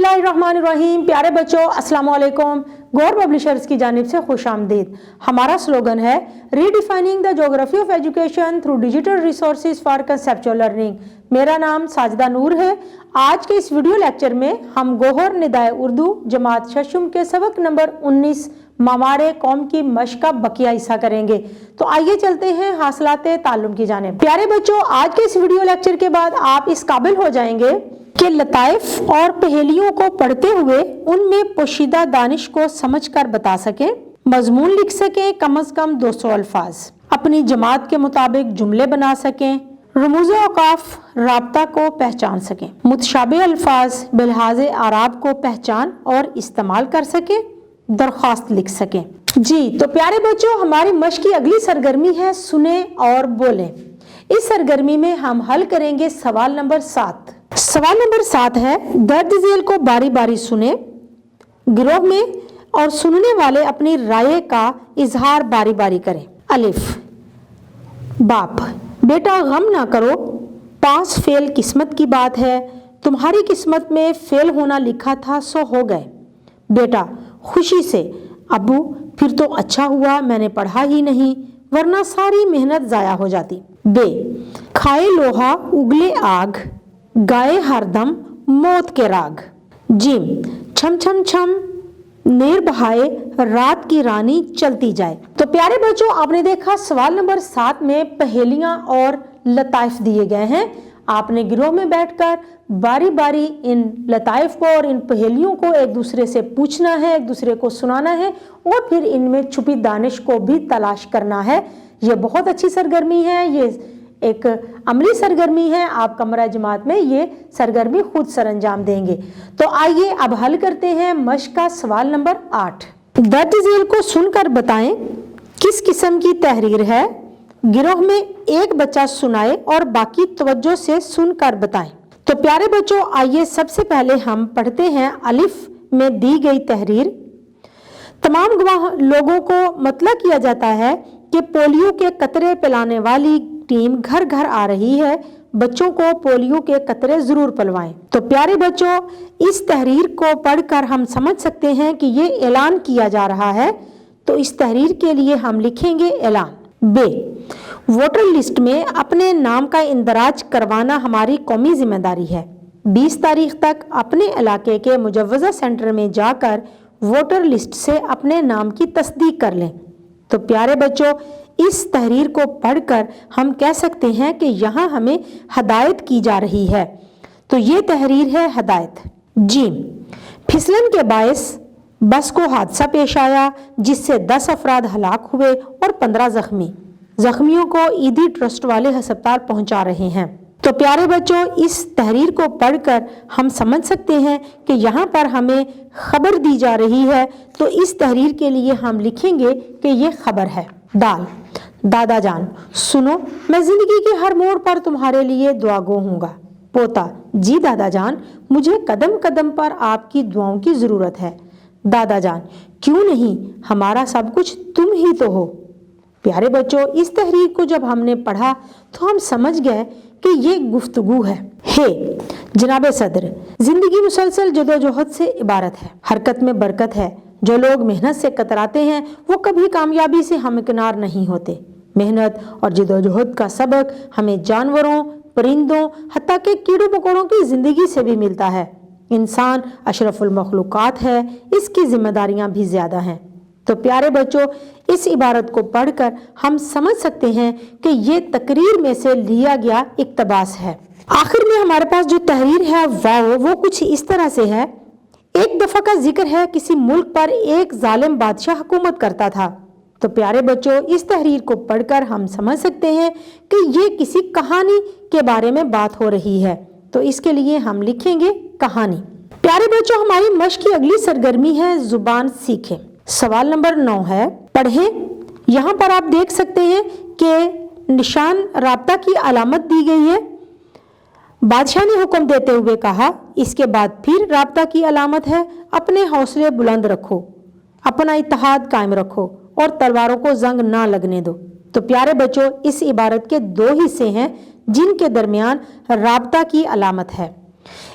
बिस्मिल्लाहिर्रहमानिर्रहीम। प्यारे बच्चों, अस्सलाम वालेकुम। गौर पब्लिशर्स की जानिब से खुश आमदीद। हमारा स्लोगन है redefining the geography of education through digital resources for conceptual learning. मेरा नाम साजिदा नूर है। आज के इस वीडियो लेक्चर में हम गोहर निदाए उर्दू जमात शशुम के सबक नंबर 19 मामारे कौम की मश्क का बकिया हिस्सा करेंगे। तो आइए चलते हैं हासिलाते ताल्लुम की जानिब। प्यारे बच्चों, आज के इस वीडियो लेक्चर के बाद आप इस काबिल हो जाएंगे कि लताइफ और पहेलियों को पढ़ते हुए उनमें पोशीदा दानिश को समझकर बता सके, मजमून लिख सके, कम अज कम 200 अल्फाज, अपनी जमात के मुताबिक जुमले बना सकें, रमूज़ औकाफ राब्ता को पहचान सकें, मुतशाबे अल्फाज बिलहाज़े आराब को पहचान और इस्तेमाल कर सकें, दरख्वास्त लिख सकें। जी तो प्यारे बच्चों, हमारी मश्क की अगली सरगर्मी है सुने और बोलें। इस सरगर्मी में हम हल करेंगे सवाल नंबर 7। सवाल नंबर 7 है, दर्ज झेल को बारी बारी सुने, गिरोह में और सुनने वाले अपनी राय का इजहार बारी बारी करें। अलिफ, बाप, बेटा गम ना करो, पास फेल किस्मत की बात है, तुम्हारी किस्मत में फेल होना लिखा था सो हो गए। बेटा खुशी से, अब्बू फिर तो अच्छा हुआ मैंने पढ़ा ही नहीं, वरना सारी मेहनत जाया हो जाती। बे, खाए लोहा उगले आग, गाए हरदम मौत के राग। जिम, छम छम छम नेर बहाए रात की रानी चलती जाए। तो प्यारे बच्चों, आपने देखा सवाल नंबर 7 में पहेलियां और लताइफ दिए गए हैं। आपने गिरोह में बैठकर बारी बारी इन लताइफ को और इन पहेलियों को एक दूसरे से पूछना है, एक दूसरे को सुनाना है और फिर इनमें छुपी दानिश को भी तलाश करना है। ये बहुत अच्छी सरगर्मी है, ये एक अमली सरगर्मी है। आप कमरा जमात में ये सरगर्मी खुद सरअंजाम देंगे। तो आइए अब हल करते हैं मश्क का सवाल नंबर 8। दर्ज झेल को सुनकर बताएं किस किस्म की तहरीर है। गिरोह में एक बच्चा सुनाए और बाकी तवज्जो से सुनकर बताएं। तो प्यारे बच्चों, आइए सबसे पहले हम पढ़ते हैं अलिफ में दी गई तहरीर। तमाम गवाह लोगों को मतला किया जाता है कि पोलियो के कतरे पिलाने वाली टीम घर घर आ रही है, बच्चों को पोलियो के कतरे जरूर पिलवाएं। तो प्यारे बच्चों, इस तहरीर को पढ़कर हम समझ सकते हैं कि ये ऐलान किया जा रहा है। तो इस तहरीर के लिए हम लिखेंगे ऐलान। बे, वोटर लिस्ट में अपने नाम का इंदराज करवाना हमारी कौमी जिम्मेदारी है। 20 तारीख तक अपने इलाके के मुजव्वज़ा सेंटर में जाकर वोटर लिस्ट से अपने नाम की तस्दीक कर लें। तो प्यारे बच्चों, इस तहरीर को पढ़कर हम कह सकते हैं कि यहाँ हमें हदायत की जा रही है। तो ये तहरीर है हदायत। जीम, फिसलन के बायस बस को हादसा पेश आया जिससे 10 अफराद हलाक हुए और 15 जख्मी। जख्मियों को ईदी ट्रस्ट वाले अस्पताल पहुंचा रहे हैं। तो प्यारे बच्चों, इस तहरीर को पढ़कर हम समझ सकते हैं कि यहाँ पर हमें खबर दी जा रही है। तो इस तहरीर के लिए हम लिखेंगे कि ये खबर है। दाल, दादा जान सुनो, मैं जिंदगी के हर मोड़ पर तुम्हारे लिए दुआगो हूँगा। पोता, जी दादा जान, मुझे कदम कदम पर आपकी दुआओं की ज़रूरत है। दादा जान, क्यों नहीं, हमारा सब कुछ तुम ही तो हो। प्यारे बच्चों, इस तहरीर को जब हमने पढ़ा तो हम समझ गए कि ये गुफ्तगू है। हे जनाब सदर, जिंदगी मुसलसल जदोजहद से इबारत है, हरकत में बरकत है। जो लोग मेहनत से कतराते हैं वो कभी कामयाबी से हमकिनार नहीं होते। मेहनत और जदोजहद का सबक हमें जानवरों, परिंदों, हत्ता के कीड़ों मकोड़ों की जिंदगी से भी मिलता है। इंसान अशरफुल मखलूकात है, इसकी जिम्मेदारियां भी ज्यादा हैं। तो प्यारे बच्चों, इस इबारत को पढ़कर हम समझ सकते हैं कि ये तकरीर में से लिया गया इक्तबास है। आखिर में हमारे पास जो तहरीर है वो कुछ इस तरह से है। एक दफा का जिक्र है, किसी मुल्क पर एक जालिम बादशाह हुकूमत करता था। तो प्यारे बच्चों, इस तहरीर को पढ़कर हम समझ सकते हैं कि ये किसी कहानी के बारे में बात हो रही है। तो इसके लिए हम लिखेंगे कहानी। प्यारे बच्चों, हमारी मश्क की अगली सरगर्मी है जुबान सीखें। सवाल नंबर 9 है, पढ़ें। यहाँ पर आप देख सकते हैं कि निशान राब्ता की अलामत दी गई है। बादशाह ने हुक्म देते हुए कहा, इसके बाद फिर राब्ता की अलामत है, अपने हौसले बुलंद रखो, अपना इत्तेहाद कायम रखो और तलवारों को जंग ना लगने दो। तो प्यारे बच्चों, इस इबारत के 2 हिस्से हैं जिनके दरमियान राब्ता की अलामत है।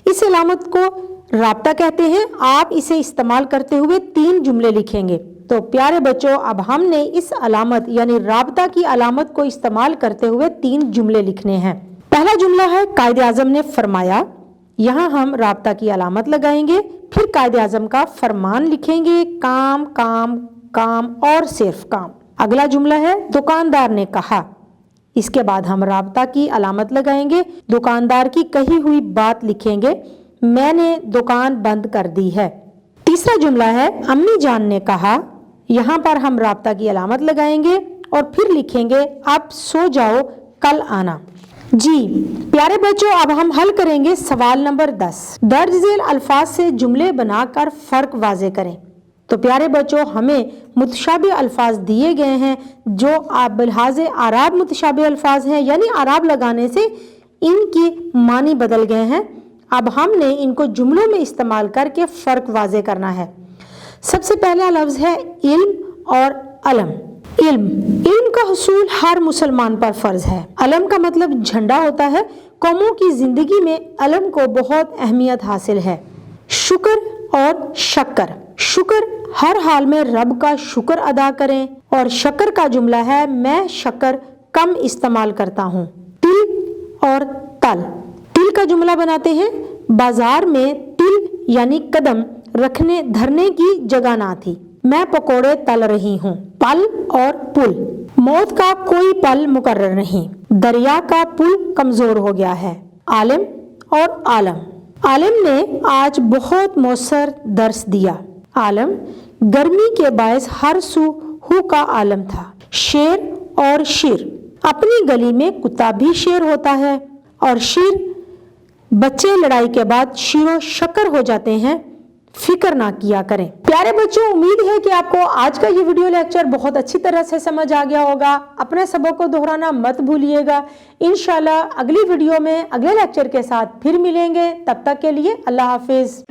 इस अलामत को राब्ता कहते हैं। आप इसे इस्तेमाल करते हुए 3 जुमले लिखेंगे। तो प्यारे बच्चों, अब हमने इस अलामत यानी राब्ता की अलामत को इस्तेमाल करते हुए 3 जुमले लिखने हैं। पहला जुमला है कायदे आज़म ने फरमाया। यहाँ हम राब्ता की अलामत लगाएंगे, फिर कायदे आज़म का फरमान लिखेंगे, काम काम काम और सिर्फ काम। अगला जुमला है दुकानदार ने कहा। इसके बाद हम राब्ता की अलामत लगाएंगे, दुकानदार की कही हुई बात लिखेंगे, मैंने दुकान बंद कर दी है। तीसरा जुमला है अम्मी जान ने कहा। यहाँ पर हम राब्ता की अलामत लगाएंगे और फिर लिखेंगे अब सो जाओ, कल आना। जी प्यारे बच्चों, अब हम हल करेंगे सवाल नंबर 10। दर्ज झेल अल्फाज से जुमले बनाकर फर्क वाजे करें। तो प्यारे बच्चों, हमें मुतशाबी अल्फाज दिए गए हैं जो बिलहाज़े आराब मुतशाबी अल्फाज हैं, यानी आराब लगाने से इनकी मानी बदल गए हैं। अब हमने इनको जुमलों में इस्तेमाल करके फ़र्क वाजे करना है। सबसे पहला लफ्ज़ है इल्म और अलम। इल्म का हुसूल हर मुसलमान पर फ़र्ज है। अलम का मतलब झंडा होता है। कौमों की ज़िंदगी में अलम को बहुत अहमियत हासिल है। शुक्र और शक्कर। शुक्र हर हाल में रब का शुक्र अदा करें, और शक्कर का जुमला है मैं शक्कर कम इस्तेमाल करता हूँ। तिल और तल। तिल का जुमला बनाते हैं, बाजार में तिल यानी कदम रखने धरने की जगह ना थी, मैं पकोड़े तल रही हूँ। पल और पुल। मौत का कोई पल मुकर्रर नहीं, दरिया का पुल कमजोर हो गया है। आलिम और आलम। आलिम ने आज बहुत मौसर दर्स दिया। आलम गर्मी के बायस हर सू हु का आलम था। शेर और शीर। अपनी गली में कुत्ता भी शेर होता है, और शीर बच्चे लड़ाई के बाद शीरो शक्कर हो जाते हैं, फिक्र ना किया करें। प्यारे बच्चों, उम्मीद है कि आपको आज का ये वीडियो लेक्चर बहुत अच्छी तरह से समझ आ गया होगा। अपने सबक को दोहराना मत भूलिएगा। इंशाल्लाह अगली वीडियो में अगले लेक्चर के साथ फिर मिलेंगे। तब तक के लिए अल्लाह हाफिज।